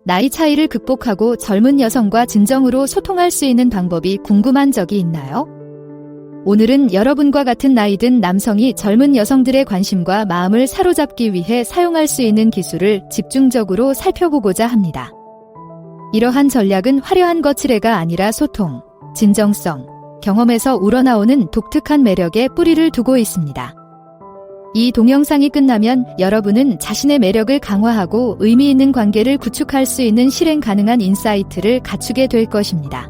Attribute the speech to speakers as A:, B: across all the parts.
A: 나이 차이를 극복하고 젊은 여성과 진정으로 소통할 수 있는 방법이 궁금한 적이 있나요? 오늘은 여러분과 같은 나이 든 남성이 젊은 여성들의 관심과 마음을 사로잡기 위해 사용할 수 있는 기술을 집중적으로 살펴보고자 합니다. 이러한 전략은 화려한 거칠애가 아니라 소통, 진정성, 경험에서 우러나오는 독특한 매력에 뿌리를 두고 있습니다. 이 동영상이 끝나면 여러분은 자신의 매력을 강화하고 의미 있는 관계를 구축할 수 있는 실행 가능한 인사이트를 갖추게 될 것입니다.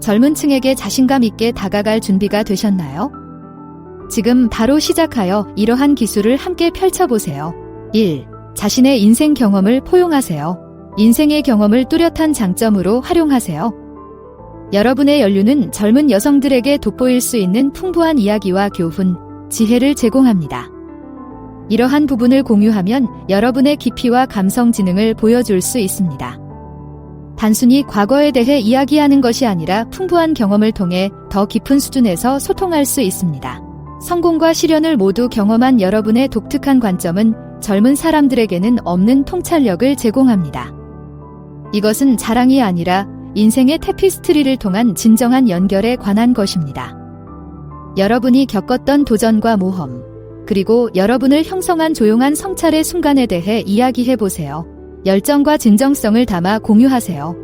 A: 젊은 층에게 자신감 있게 다가갈 준비가 되셨나요? 지금 바로 시작하여 이러한 기술을 함께 펼쳐보세요. 1. 자신의 인생 경험을 포용하세요. 인생의 경험을 뚜렷한 장점으로 활용하세요. 여러분의 연륜은 젊은 여성들에게 돋보일 수 있는 풍부한 이야기와 교훈, 지혜를 제공합니다. 이러한 부분을 공유하면 여러분의 깊이와 감성 지능을 보여줄 수 있습니다. 단순히 과거에 대해 이야기하는 것이 아니라 풍부한 경험을 통해 더 깊은 수준에서 소통할 수 있습니다. 성공과 시련을 모두 경험한 여러분의 독특한 관점은 젊은 사람들에게는 없는 통찰력을 제공합니다. 이것은 자랑이 아니라 인생의 테피스트리를 통한 진정한 연결에 관한 것입니다. 여러분이 겪었던 도전과 모험, 그리고 여러분을 형성한 조용한 성찰의 순간에 대해 이야기해보세요. 열정과 진정성을 담아 공유하세요.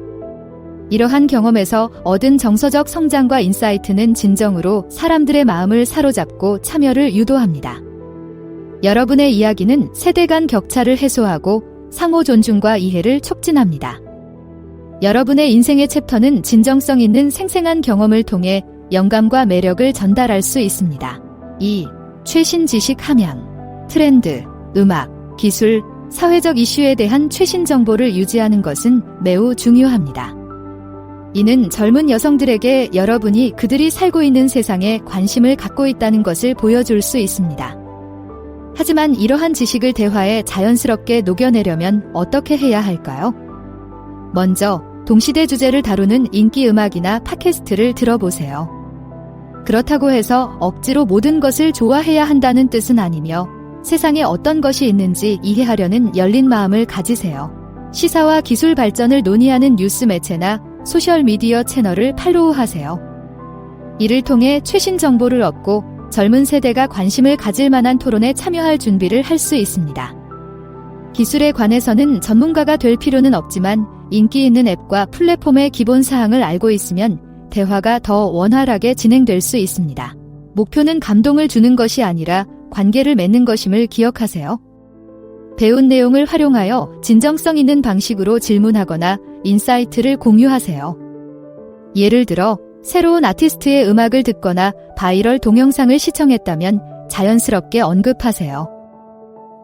A: 이러한 경험에서 얻은 정서적 성장과 인사이트는 진정으로 사람들의 마음을 사로잡고 참여를 유도합니다. 여러분의 이야기는 세대 간 격차를 해소하고 상호 존중과 이해를 촉진합니다. 여러분의 인생의 챕터는 진정성 있는 생생한 경험을 통해 영감과 매력을 전달할 수 있습니다. 2. 최신 지식 함양, 트렌드, 음악, 기술, 사회적 이슈에 대한 최신 정보를 유지하는 것은 매우 중요합니다. 이는 젊은 여성들에게 여러분이 그들이 살고 있는 세상에 관심을 갖고 있다는 것을 보여줄 수 있습니다. 하지만 이러한 지식을 대화에 자연스럽게 녹여내려면 어떻게 해야 할까요? 먼저 동시대 주제를 다루는 인기 음악이나 팟캐스트를 들어보세요. 그렇다고 해서 억지로 모든 것을 좋아해야 한다는 뜻은 아니며 세상에 어떤 것이 있는지 이해하려는 열린 마음을 가지세요. 시사와 기술 발전을 논의하는 뉴스 매체나 소셜미디어 채널을 팔로우하세요. 이를 통해 최신 정보를 얻고 젊은 세대가 관심을 가질 만한 토론에 참여할 준비를 할 수 있습니다. 기술에 관해서는 전문가가 될 필요는 없지만 인기 있는 앱과 플랫폼의 기본 사항을 알고 있으면 대화가 더 원활하게 진행될 수 있습니다. 목표는 감동을 주는 것이 아니라 관계를 맺는 것임을 기억하세요. 배운 내용을 활용하여 진정성 있는 방식으로 질문하거나 인사이트를 공유하세요. 예를 들어 새로운 아티스트의 음악을 듣거나 바이럴 동영상을 시청했다면 자연스럽게 언급하세요.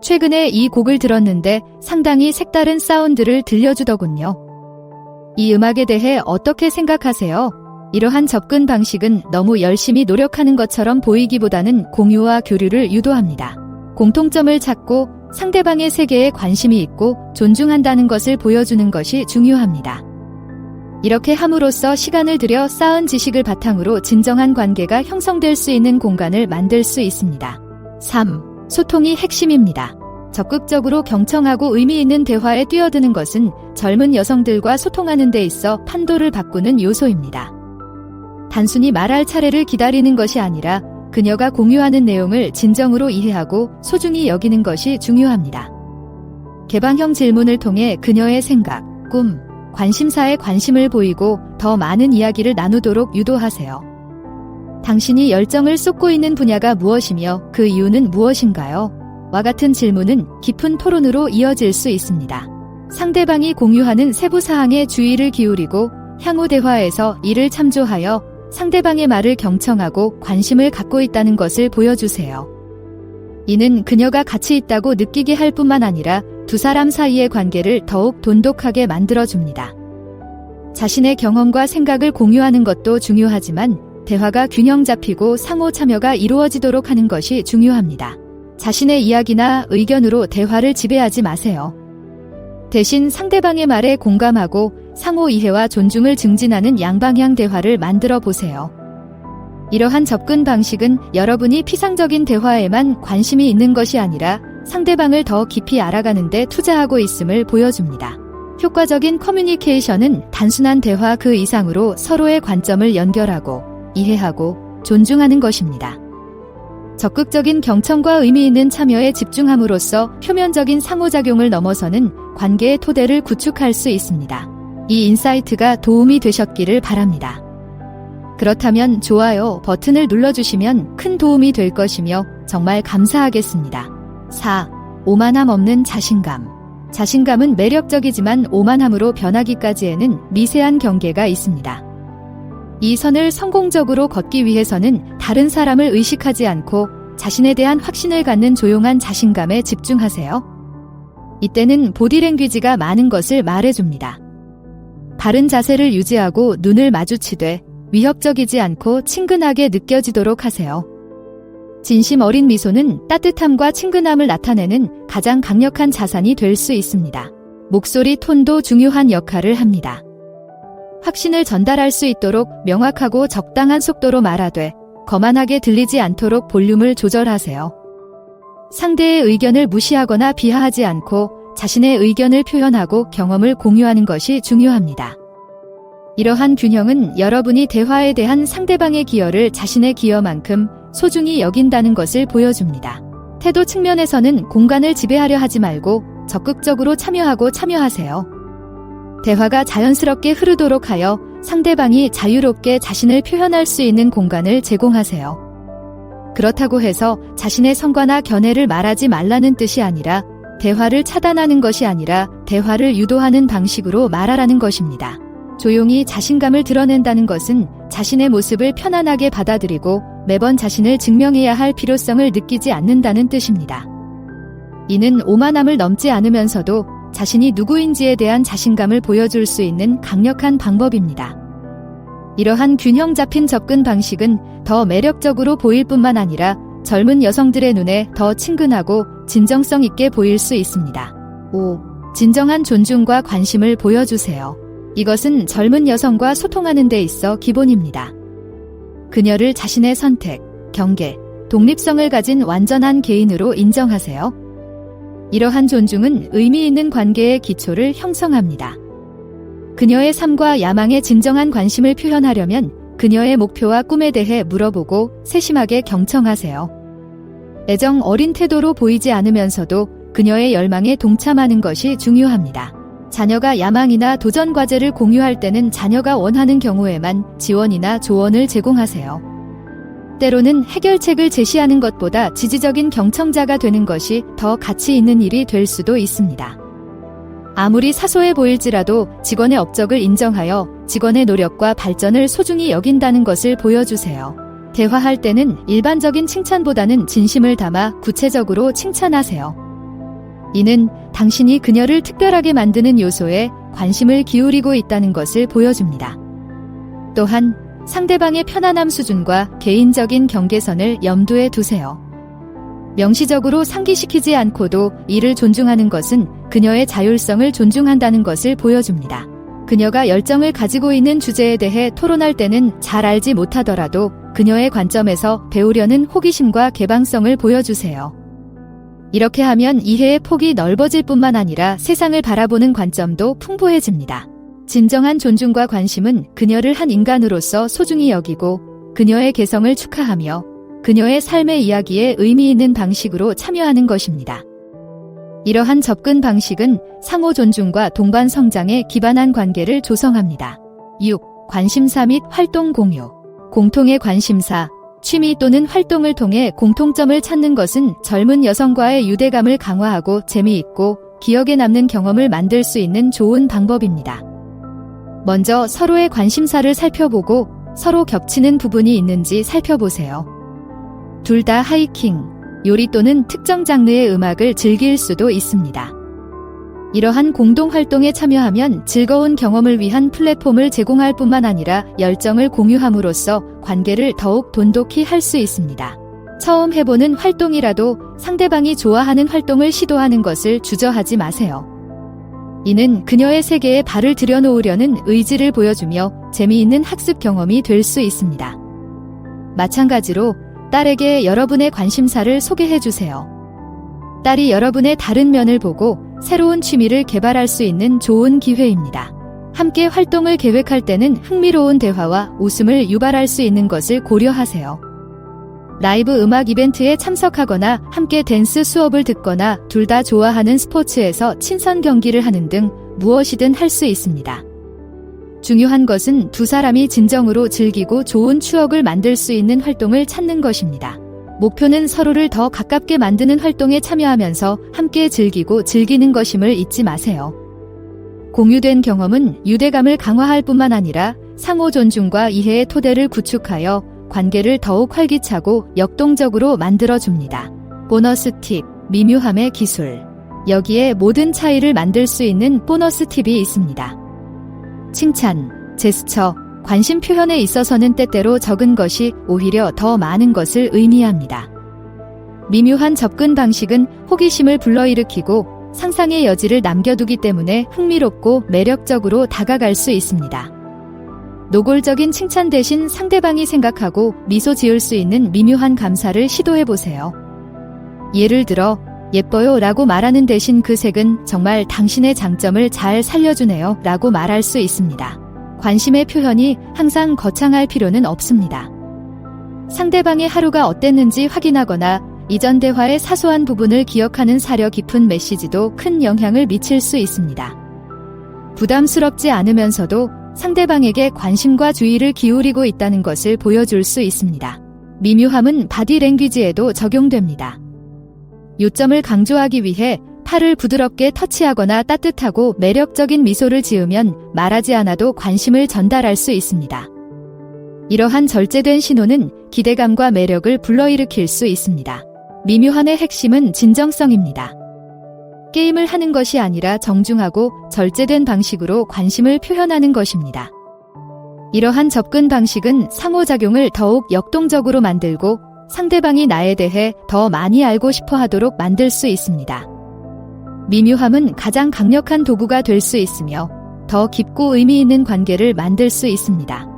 A: 최근에 이 곡을 들었는데 상당히 색다른 사운드를 들려주더군요. 이 음악에 대해 어떻게 생각하세요? 이러한 접근 방식은 너무 열심히 노력하는 것처럼 보이기보다는 공유와 교류를 유도합니다. 공통점을 찾고 상대방의 세계에 관심이 있고 존중한다는 것을 보여주는 것이 중요합니다. 이렇게 함으로써 시간을 들여 쌓은 지식을 바탕으로 진정한 관계가 형성될 수 있는 공간을 만들 수 있습니다. 3. 소통이 핵심입니다. 적극적으로 경청하고 의미 있는 대화에 뛰어드는 것은 젊은 여성들과 소통하는 데 있어 판도를 바꾸는 요소입니다. 단순히 말할 차례를 기다리는 것이 아니라 그녀가 공유하는 내용을 진정으로 이해하고 소중히 여기는 것이 중요합니다. 개방형 질문을 통해 그녀의 생각, 꿈, 관심사에 관심을 보이고 더 많은 이야기를 나누도록 유도하세요. 당신이 열정을 쏟고 있는 분야가 무엇이며 그 이유는 무엇인가요? 와 같은 질문은 깊은 토론으로 이어질 수 있습니다. 상대방이 공유하는 세부 사항에 주의를 기울이고 향후 대화에서 이를 참조하여 상대방의 말을 경청하고 관심을 갖고 있다는 것을 보여주세요. 이는 그녀가 가치 있다고 느끼게 할 뿐만 아니라 두 사람 사이의 관계를 더욱 돈독하게 만들어줍니다. 자신의 경험과 생각을 공유하는 것도 중요하지만 대화가 균형 잡히고 상호 참여가 이루어지도록 하는 것이 중요합니다. 자신의 이야기나 의견으로 대화를 지배하지 마세요. 대신 상대방의 말에 공감하고 상호 이해와 존중을 증진하는 양방향 대화를 만들어 보세요. 이러한 접근 방식은 여러분이 피상적인 대화에만 관심이 있는 것이 아니라 상대방을 더 깊이 알아가는 데 투자하고 있음을 보여줍니다. 효과적인 커뮤니케이션은 단순한 대화 그 이상으로 서로의 관점을 연결하고 이해하고 존중하는 것입니다. 적극적인 경청과 의미 있는 참여에 집중함으로써 표면적인 상호작용을 넘어서는 관계의 토대를 구축할 수 있습니다. 이 인사이트가 도움이 되셨기를 바랍니다. 그렇다면 좋아요 버튼을 눌러주시면 큰 도움이 될 것이며 정말 감사하겠습니다. 4. 오만함 없는 자신감. 자신감은 매력적이지만 오만함으로 변하기까지에는 미세한 경계가 있습니다. 이 선을 성공적으로 걷기 위해서는 다른 사람을 의식하지 않고 자신에 대한 확신을 갖는 조용한 자신감에 집중하세요. 이때는 보디랭귀지가 많은 것을 말해줍니다. 바른 자세를 유지하고 눈을 마주치되 위협적이지 않고 친근하게 느껴지도록 하세요. 진심 어린 미소는 따뜻함과 친근함을 나타내는 가장 강력한 자산이 될 수 있습니다. 목소리 톤도 중요한 역할을 합니다. 확신을 전달할 수 있도록 명확하고 적당한 속도로 말하되 거만하게 들리지 않도록 볼륨을 조절하세요. 상대의 의견을 무시하거나 비하하지 않고 자신의 의견을 표현하고 경험을 공유하는 것이 중요합니다. 이러한 균형은 여러분이 대화에 대한 상대방의 기여를 자신의 기여만큼 소중히 여긴다는 것을 보여줍니다. 태도 측면에서는 공간을 지배하려 하지 말고 적극적으로 참여하세요. 대화가 자연스럽게 흐르도록 하여 상대방이 자유롭게 자신을 표현할 수 있는 공간을 제공하세요. 그렇다고 해서 자신의 성과나 견해를 말하지 말라는 뜻이 아니라 대화를 차단하는 것이 아니라 대화를 유도하는 방식으로 말하라는 것입니다. 조용히 자신감을 드러낸다는 것은 자신의 모습을 편안하게 받아들이고 매번 자신을 증명해야 할 필요성을 느끼지 않는다는 뜻입니다. 이는 오만함을 넘지 않으면서도 자신이 누구인지에 대한 자신감을 보여줄 수 있는 강력한 방법입니다. 이러한 균형 잡힌 접근 방식은 더 매력적으로 보일 뿐만 아니라 젊은 여성들의 눈에 더 친근하고 진정성 있게 보일 수 있습니다. 5. 진정한 존중과 관심을 보여주세요. 이것은 젊은 여성과 소통하는 데 있어 기본입니다. 그녀를 자신의 선택, 경계, 독립성을 가진 완전한 개인으로 인정하세요. 이러한 존중은 의미 있는 관계의 기초를 형성합니다. 그녀의 삶과 야망에 진정한 관심을 표현하려면 그녀의 목표와 꿈에 대해 물어보고 세심하게 경청하세요. 애정 어린 태도로 보이지 않으면서도 그녀의 열망에 동참하는 것이 중요합니다. 자녀가 야망이나 도전 과제를 공유할 때는 자녀가 원하는 경우에만 지원이나 조언을 제공하세요. 때로는 해결책을 제시하는 것보다 지지적인 경청자가 되는 것이 더 가치 있는 일이 될 수도 있습니다. 아무리 사소해 보일지라도 직원의 업적을 인정하여 직원의 노력과 발전을 소중히 여긴다는 것을 보여주세요. 대화할 때는 일반적인 칭찬보다는 진심을 담아 구체적으로 칭찬하세요. 이는 당신이 그녀를 특별하게 만드는 요소에 관심을 기울이고 있다는 것을 보여줍니다. 또한 상대방의 편안함 수준과 개인적인 경계선을 염두에 두세요. 명시적으로 상기시키지 않고도 이를 존중하는 것은 그녀의 자율성을 존중한다는 것을 보여줍니다. 그녀가 열정을 가지고 있는 주제에 대해 토론할 때는 잘 알지 못하더라도 그녀의 관점에서 배우려는 호기심과 개방성을 보여주세요. 이렇게 하면 이해의 폭이 넓어질 뿐만 아니라 세상을 바라보는 관점도 풍부해집니다. 진정한 존중과 관심은 그녀를 한 인간으로서 소중히 여기고 그녀의 개성을 축하하며 그녀의 삶의 이야기에 의미 있는 방식으로 참여하는 것입니다. 이러한 접근 방식은 상호 존중과 동반 성장에 기반한 관계를 조성합니다. 6. 관심사 및 활동 공유. 공통의 관심사, 취미 또는 활동을 통해 공통점을 찾는 것은 젊은 여성과의 유대감을 강화하고 재미있고 기억에 남는 경험을 만들 수 있는 좋은 방법입니다. 먼저 서로의 관심사를 살펴보고 서로 겹치는 부분이 있는지 살펴보세요. 둘 다 하이킹, 요리 또는 특정 장르의 음악을 즐길 수도 있습니다. 이러한 공동활동에 참여하면 즐거운 경험을 위한 플랫폼을 제공할 뿐만 아니라 열정을 공유함으로써 관계를 더욱 돈독히 할 수 있습니다. 처음 해보는 활동이라도 상대방이 좋아하는 활동을 시도하는 것을 주저하지 마세요. 이는 그녀의 세계에 발을 들여놓으려는 의지를 보여주며 재미있는 학습 경험이 될 수 있습니다. 마찬가지로 딸에게 여러분의 관심사를 소개해주세요. 딸이 여러분의 다른 면을 보고 새로운 취미를 개발할 수 있는 좋은 기회입니다. 함께 활동을 계획할 때는 흥미로운 대화와 웃음을 유발할 수 있는 것을 고려하세요. 라이브 음악 이벤트에 참석하거나 함께 댄스 수업을 듣거나 둘 다 좋아하는 스포츠에서 친선 경기를 하는 등 무엇이든 할 수 있습니다. 중요한 것은 두 사람이 진정으로 즐기고 좋은 추억을 만들 수 있는 활동을 찾는 것입니다. 목표는 서로를 더 가깝게 만드는 활동에 참여하면서 함께 즐기고 즐기는 것임을 잊지 마세요. 공유된 경험은 유대감을 강화할 뿐만 아니라 상호 존중과 이해의 토대를 구축하여 관계를 더욱 활기차고 역동적으로 만들어줍니다. 보너스 팁, 미묘함의 기술. 여기에 모든 차이를 만들 수 있는 보너스 팁이 있습니다. 칭찬, 제스처, 관심 표현에 있어서는 때때로 적은 것이 오히려 더 많은 것을 의미합니다. 미묘한 접근 방식은 호기심을 불러일으키고 상상의 여지를 남겨두기 때문에 흥미롭고 매력적으로 다가갈 수 있습니다. 노골적인 칭찬 대신 상대방이 생각하고 미소 지을 수 있는 미묘한 감사를 시도해보세요. 예를 들어, 예뻐요 라고 말하는 대신 그 색은 정말 당신의 장점을 잘 살려주네요 라고 말할 수 있습니다. 관심의 표현이 항상 거창할 필요는 없습니다. 상대방의 하루가 어땠는지 확인하거나 이전 대화의 사소한 부분을 기억하는 사려 깊은 메시지도 큰 영향을 미칠 수 있습니다. 부담스럽지 않으면서도 상대방에게 관심과 주의를 기울이고 있다는 것을 보여줄 수 있습니다. 미묘함은 바디랭귀지에도 적용됩니다. 요점을 강조하기 위해 팔을 부드럽게 터치하거나 따뜻하고 매력적인 미소를 지으면 말하지 않아도 관심을 전달할 수 있습니다. 이러한 절제된 신호는 기대감과 매력을 불러일으킬 수 있습니다. 미묘함의 핵심은 진정성입니다. 게임을 하는 것이 아니라 정중하고 절제된 방식으로 관심을 표현하는 것입니다. 이러한 접근 방식은 상호작용을 더욱 역동적으로 만들고 상대방이 나에 대해 더 많이 알고 싶어 하도록 만들 수 있습니다. 미묘함은 가장 강력한 도구가 될 수 있으며 더 깊고 의미 있는 관계를 만들 수 있습니다.